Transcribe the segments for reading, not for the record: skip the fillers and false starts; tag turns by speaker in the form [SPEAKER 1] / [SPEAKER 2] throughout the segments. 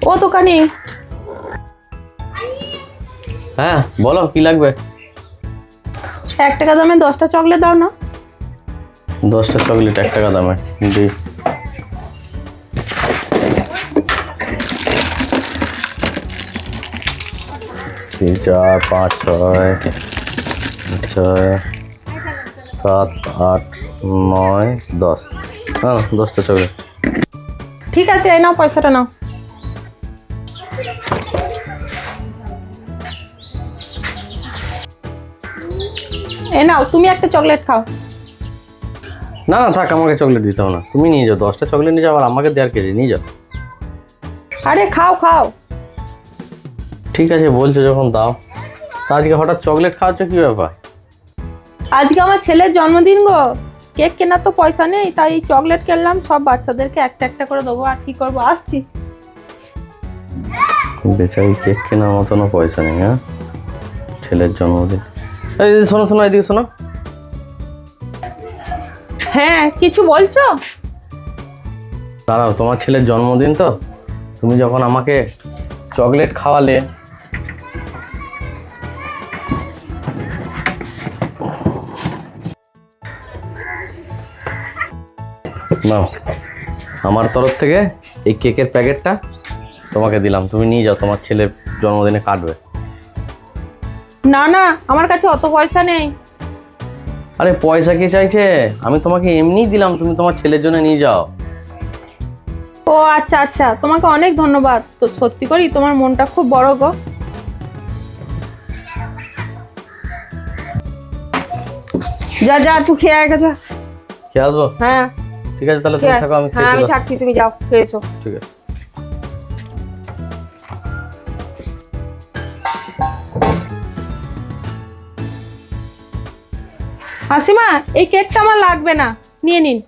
[SPEAKER 1] ও দোকানি।
[SPEAKER 2] হ্যাঁ বলো কি লাগবে?
[SPEAKER 1] 1 টাকা দামে 10টা চকলেট দাও না।
[SPEAKER 2] 10টা চকলেট 1 টাকা দামে দিই। তিন, 4, 5, 6, 7, 8, 9, 10। হ্যাঁ 10টা চকলেট।
[SPEAKER 1] ঠিক আছে, এই নাও পয়সাটা নাও। এই নাও, তুমি একটা চকলেট খাও।
[SPEAKER 2] না না থাক, আমাকে চকলেট দিতে হবে না, তুমি নিয়ে যাও 10টা চকলেট নিয়ে যাও, আর আমাকে দেওয়ার কেজি নিয়ে যাও।
[SPEAKER 1] আরে খাও খাও।
[SPEAKER 2] ঠিক আছে বলছো যখন দাও। তা আজকে হঠাৎ চকলেট খাওয়াচ্ছ, কি ব্যাপার?
[SPEAKER 1] আজকে আমার ছেলের জন্মদিন গো। কেক কেনার তো পয়সা নেই, তাই চকলেট কিনলাম, সব বাচ্চাদেরকে একটা একটা করে দেবো। আর কি করবো, আসছি।
[SPEAKER 2] বেচারি কেক কেনার মতনও পয়সা নেই। হ্যাঁ ছেলের জন্মদিন। এই শোনো শোনো, এদিকে শোনো।
[SPEAKER 1] হ্যাঁ, কিছু বলছো?
[SPEAKER 2] দাঁড়াও, তোমার ছেলের জন্মদিন তো, তুমি যখন আমাকে চকলেট খাওয়ালে, নাও আমার তরফ থেকে এই কেকের প্যাকেটটা তোমাকে দিলাম, তুমি নিয়ে যাও, তোমার ছেলের জন্মদিনে কাটবে।
[SPEAKER 1] না না, আমার কাছে অত পয়সা নেই।
[SPEAKER 2] আরে পয়সা কে চাইছে, আমি তোমাকে এমনিই দিলাম, তুমি তোমার ছেলের জন্য নিয়ে যাও।
[SPEAKER 1] ও আচ্ছা আচ্ছা, তোমাকে অনেক ধন্যবাদ। তো সত্যি করি তোমার মনটা খুব বড় গো। যা যা, তুই খেয়ে আয় যা।
[SPEAKER 2] খেয়ে আসবো?
[SPEAKER 1] হ্যাঁ
[SPEAKER 2] ঠিক আছে তাহলে তুমি থাকো, আমি
[SPEAKER 1] হ্যাঁ, আমি
[SPEAKER 2] খেয়ে
[SPEAKER 1] থাকছি, তুমি যাও খেয়ে এসো।
[SPEAKER 2] ঠিক আছে।
[SPEAKER 1] হাসিমা, এই কেকটা আমার লাগবে না, নিয়ে নিন।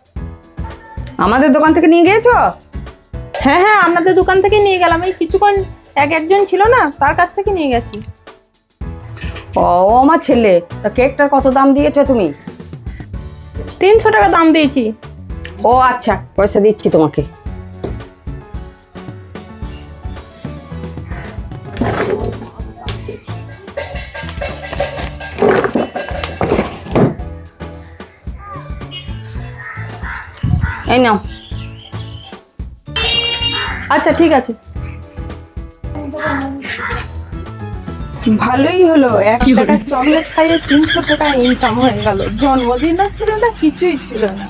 [SPEAKER 3] আমাদের দোকান থেকে নিয়ে গিয়েছো?
[SPEAKER 1] হ্যাঁ হ্যাঁ, আপনাদের দোকান থেকে নিয়ে গেলাম, এই কিছুক্ষণ একজন ছিল না, তার কাছ থেকে নিয়ে গেছি।
[SPEAKER 3] ও আমার ছেলে, তা কেকটার কত দাম দিয়েছো তুমি?
[SPEAKER 1] 300 টাকা দাম দিয়েছি।
[SPEAKER 3] ও আচ্ছা, পয়সা দিচ্ছি তোমাকে। এই নাও।
[SPEAKER 1] আচ্ছা ঠিক আছে। ভালোই হলো, 1 টাকা চকলেট খাইয়ে 300 টাকা ইনকাম হয়ে গেল। জন্মদিনও ছিল না, কিছুই ছিল না।